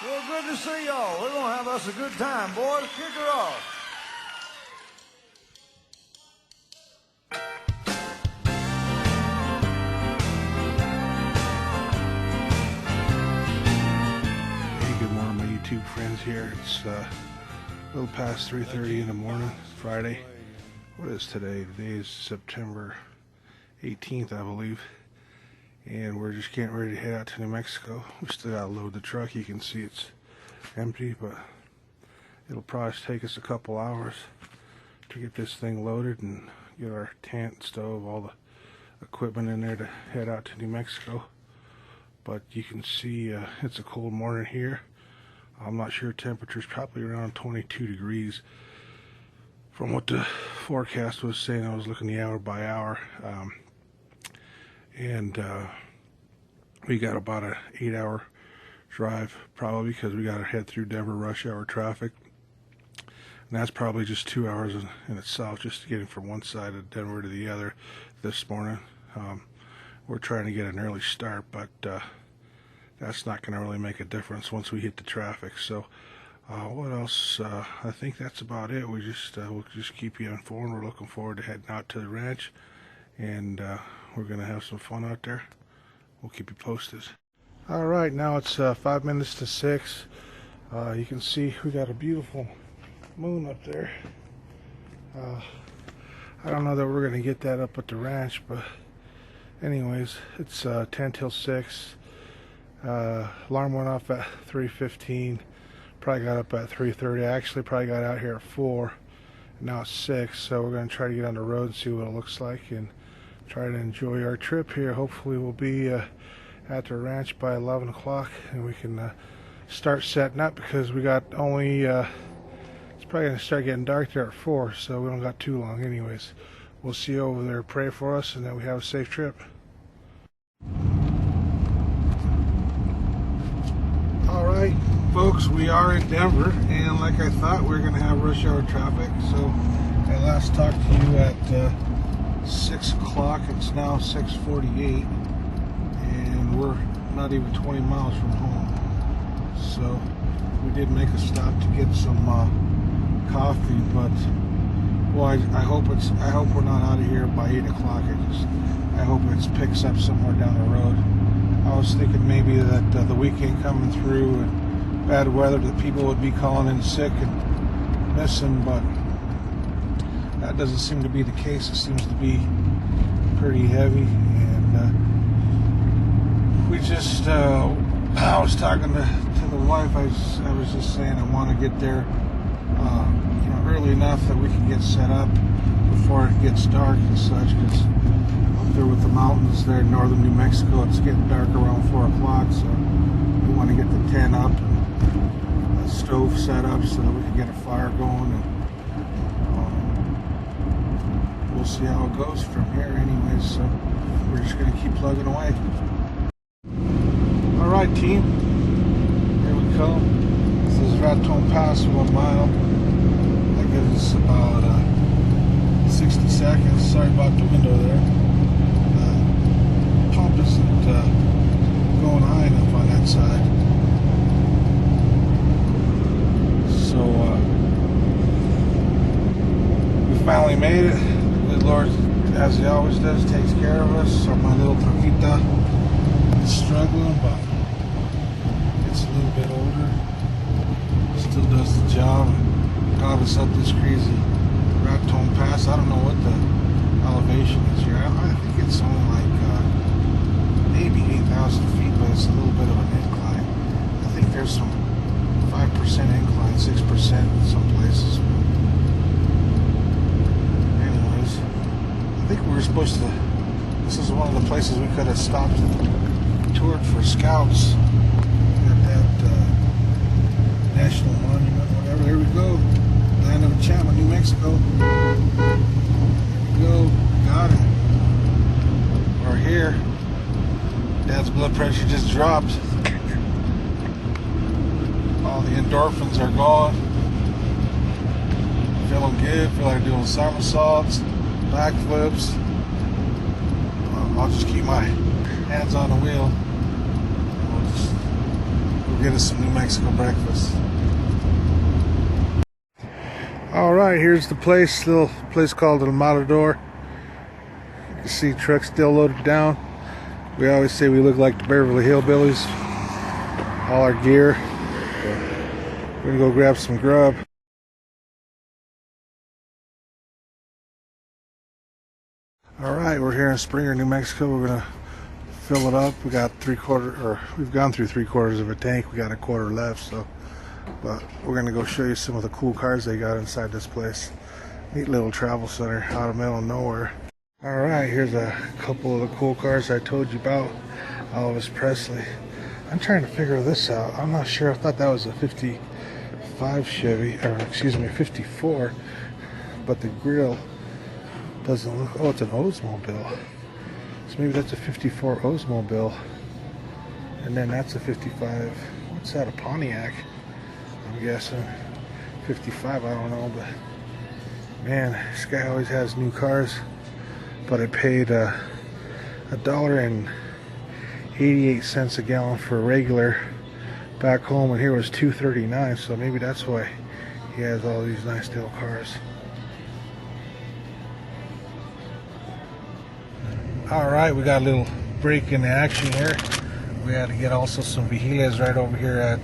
Well, good to see y'all. We're going to have us a good time, boys. Kick her off. Hey, good morning, my YouTube friends here. It's a little past 3:30 in the morning, Friday. What is today? Today is September 18th, I believe. And we're just getting ready to head out to New Mexico. We still gotta load the truck. You can see it's empty, but it'll probably take us a couple hours to get this thing loaded and get our tent, stove, all the equipment in there to head out to New Mexico. But you can see it's a cold morning here. I'm not sure, temperature's probably around 22 degrees from what the forecast was saying. I was looking the hour by hour. And we got about an 8-hour drive, probably, because we got to head through Denver rush hour traffic, and that's probably just 2 hours in itself, just getting from one side of Denver to the other this morning. We're trying to get an early start, but that's not going to really make a difference once we hit the traffic. So what else? I think that's about it. We'll just keep you informed. We're looking forward to heading out to the ranch, and we're going to have some fun out there. We'll keep you posted. All right, now it's 5 minutes to 6. You can see we got a beautiful moon up there. I don't know that we're going to get that up at the ranch, but anyways, it's 10 till 6. Alarm went off at 3:15. Probably got up at 3:30. I actually probably got out here at 4. Now it's 6, so we're going to try to get on the road and see what it looks like and try to enjoy our trip here. Hopefully we'll be at the ranch by 11 o'clock and we can start setting up, because we got only it's probably going to start getting dark there at 4, so we don't got too long. Anyways, we'll see you over there. Pray for us and that we have a safe trip. Alright folks, we are in Denver, and like I thought, we are going to have rush hour traffic. So I last talked to you at 6 o'clock. It's now 6:48, and we're not even 20 miles from home. So we did make a stop to get some coffee, but well, I hope we're not out of here by 8 o'clock. I hope it picks up somewhere down the road. I was thinking maybe that the weekend coming through and bad weather, that people would be calling in sick and missing, but that doesn't seem to be the case. It seems to be pretty heavy, and we just I was talking to the wife. I was just saying I want to get there early enough that we can get set up before it gets dark and such, because up there with the mountains there in northern New Mexico, it's getting dark around 4 o'clock, so we want to get the tent up and the stove set up so that we can get a fire going, and we'll see how it goes from here. Anyways, so we're just going to keep plugging away. Alright team, here we come. This is Raton Pass, 1 mile. That gives us about 60 seconds. Sorry about the window there. Pump isn't going high enough on that side. So we finally made it. The Lord, as He always does, takes care of us. So my little troquita is struggling, but it's a little bit older. Still does the job. Got us up this crazy Raton Pass. I don't know what the elevation is here. I think it's only like maybe 8,000 feet, but it's a little bit of an incline. I think there's some 5% incline, 6% in some places. Anyways, I think we were supposed to. This is one of the places we could have stopped and toured for scouts at that national monument, whatever. There we go. Land of Enchantment, New Mexico. There we go. Got it. We're here. Dad's blood pressure just dropped. All the endorphins are gone. Feeling good. Feel like doing somersaults, backflips. I'll just keep my hands on the wheel. We'll get us some New Mexico breakfast. All right, here's the place, little place called El Matador. You can see trucks still loaded down. We always say we look like the Beverly Hillbillies. All our gear. We're gonna go grab some grub. All right, we're here in Springer, New Mexico. We're gonna fill it up. We got we've gone through 3/4 of a tank. We got a quarter left, so. But we're gonna go show you some of the cool cars they got inside this place. Neat little travel center out of middle of nowhere. All right, here's a couple of the cool cars I told you about. Elvis Presley. I'm trying to figure this out. I'm not sure. I thought that was a 55 Chevy, or excuse me, 54. But the grill doesn't look. Oh, it's an Oldsmobile. So maybe that's a 54 Oldsmobile. And then that's a 55. What's that? A Pontiac? I'm guessing 55. I don't know, but man, this guy always has new cars. But I paid $1.88 a gallon for a regular back home, and here was $2.39. So maybe that's why he has all these nice little cars. All right, we got a little break in the action here. We had to get also some Vigiles right over here at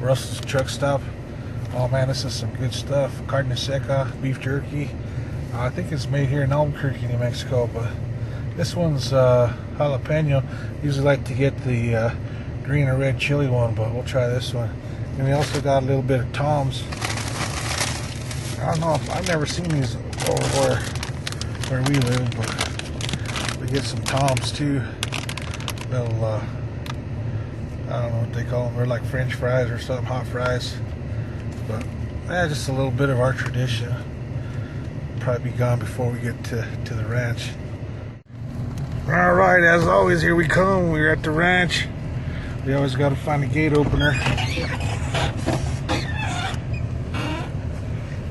Russell's Truck Stop. Oh man, this is some good stuff. Carne seca, beef jerky. I think it's made here in Albuquerque, New Mexico, but this one's jalapeno. Usually like to get the green or red chili one, but we'll try this one. And we also got a little bit of Tom's. I don't know, I've never seen these over where we live, but we get some Tom's too. Little I don't know what they call them. They're like French fries or something, hot fries. But just a little bit of our tradition. Probably be gone before we get to the ranch. All right, as always, here we come. We're at the ranch. We always got to find a gate opener.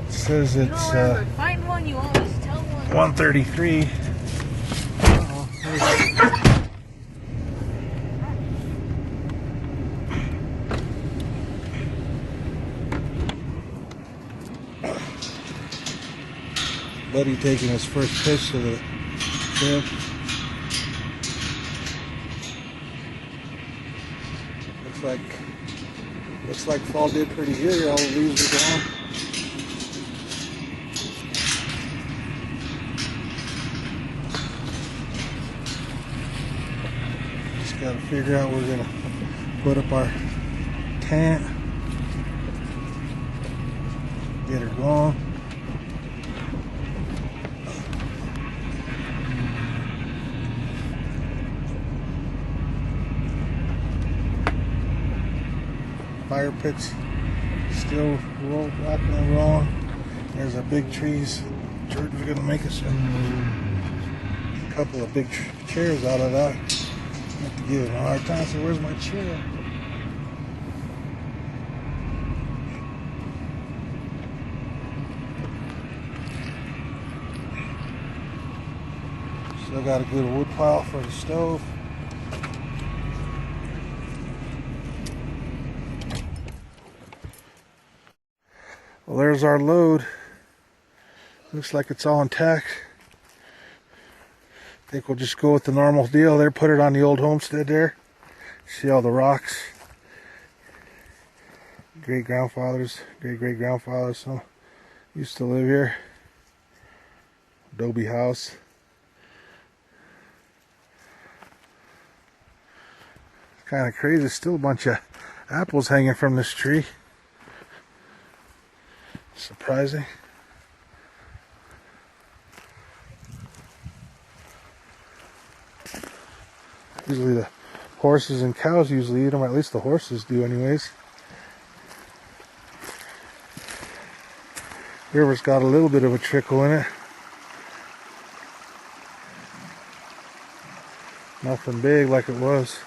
It says it's find one. You always tell one. 133. Buddy taking his first pitch to the trip. Looks like fall did pretty good. All the leaves are gone. Just gotta figure out where we're gonna put up our tent. Get her going. Fire pits still rocking and rolling. There's our big trees. George was gonna make us a couple of big chairs out of that. I have to give him a hard time. So where's my chair? Still got a good wood pile for the stove. Well, there's our load. Looks like it's all intact. I think we'll just go with the normal deal there. Put it on the old homestead there. See all the rocks. Great-grandfathers, great-great-grandfathers, some used to live here. Adobe house. It's kind of crazy. Still a bunch of apples hanging from this tree. Surprising. Usually the horses and cows usually eat them, or at least the horses do anyways. River's got a little bit of a trickle in it. Nothing big like it was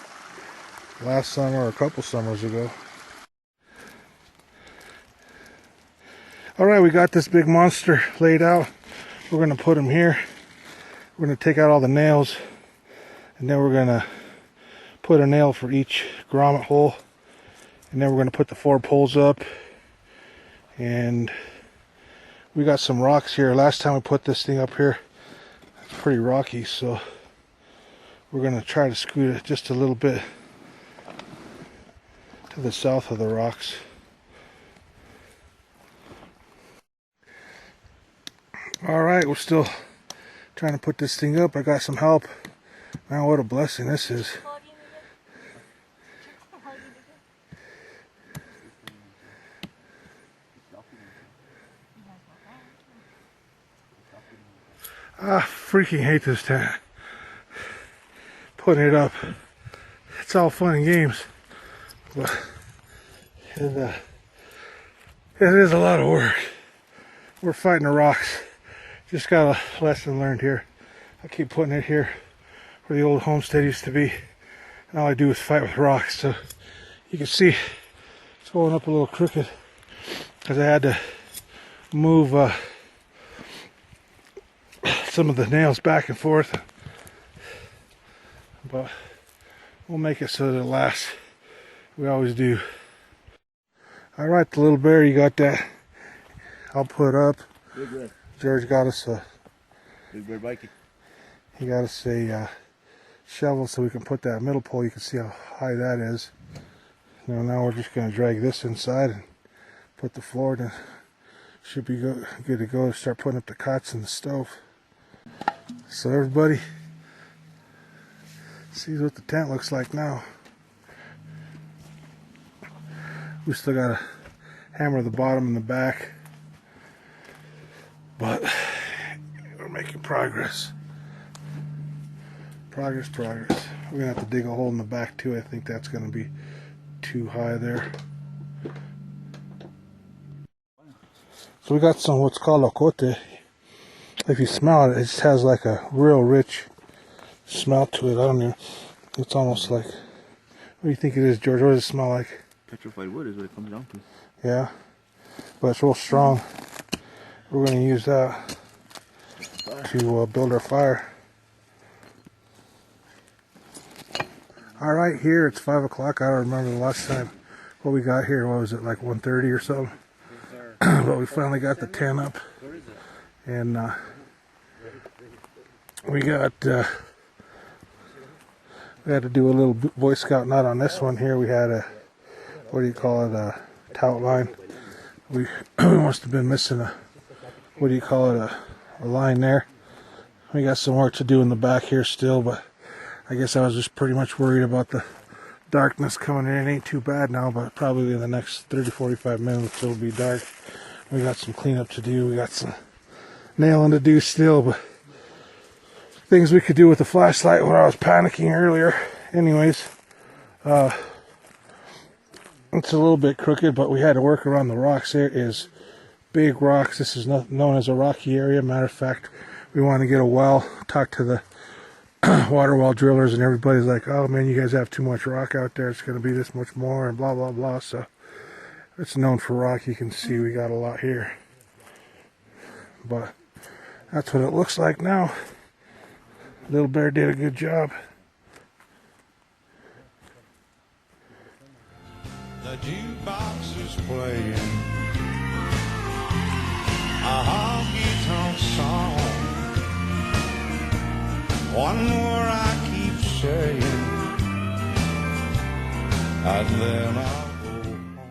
last summer or a couple summers ago. Alright, we got this big monster laid out. We're going to put him here. We're going to take out all the nails. And then we're going to put a nail for each grommet hole. And then we're going to put the 4 poles up. And we got some rocks here. Last time we put this thing up here, it's pretty rocky, so we're going to try to scoot it just a little bit to the south of the rocks. Alright, we're still trying to put this thing up. I got some help. Man, what a blessing this is. I freaking hate this tent. Putting it up. It's all fun and games. But it is a lot of work. We're fighting the rocks. Just got a lesson learned here. I keep putting it here where the old homestead used to be. And all I do is fight with rocks. So you can see it's going up a little crooked because I had to move some of the nails back and forth. But we'll make it so that it lasts. We always do. Alright, the little bear, you got that? I'll put up. Big red. George got us a Big bear biking. He got us a shovel so we can put that middle pole. You can see how high that is. Now we're just going to drag this inside and put the floor in. Should be good to go to start putting up the cots and the stove. So everybody sees what the tent looks like now. We still got to hammer the bottom and the back, but we're making progress. Progress. We're gonna have to dig a hole in the back too. I think that's gonna be too high there. So we got some what's called locote. If you smell it, it just has like a real rich smell to it. I don't know. It's almost like, what do you think it is, George? What does it smell like? Petrified wood is what it comes down to. Yeah, but it's real strong. We're going to use that to build our fire. Alright, here it's 5 o'clock. I don't remember the last time what we got here. What was it, like 1:30 or something? But we finally got the tent up. And we got, we had to do a little Boy Scout knot on this one here. We had a, what do you call it, a tout line. We must have been missing a, what do you call it, a line there. We got some work to do in the back here still, but I guess I was just pretty much worried about the darkness coming in. It ain't too bad now, but probably in the next 30-45 minutes it'll be dark. We got some cleanup to do. We got some nailing to do still, but things we could do with the flashlight when I was panicking earlier. Anyways, it's a little bit crooked, but we had to work around the rocks. There is big rocks. This is known as a rocky area. Matter of fact, we want to get a well, talk to the water well drillers, and everybody's like, oh man, you guys have too much rock out there. It's going to be this much more, and blah, blah, blah. So it's known for rock. You can see we got a lot here. But that's what it looks like now. Little Bear did a good job. The jukebox is playing a honky-tonk song. One more I keep saying, and then I'll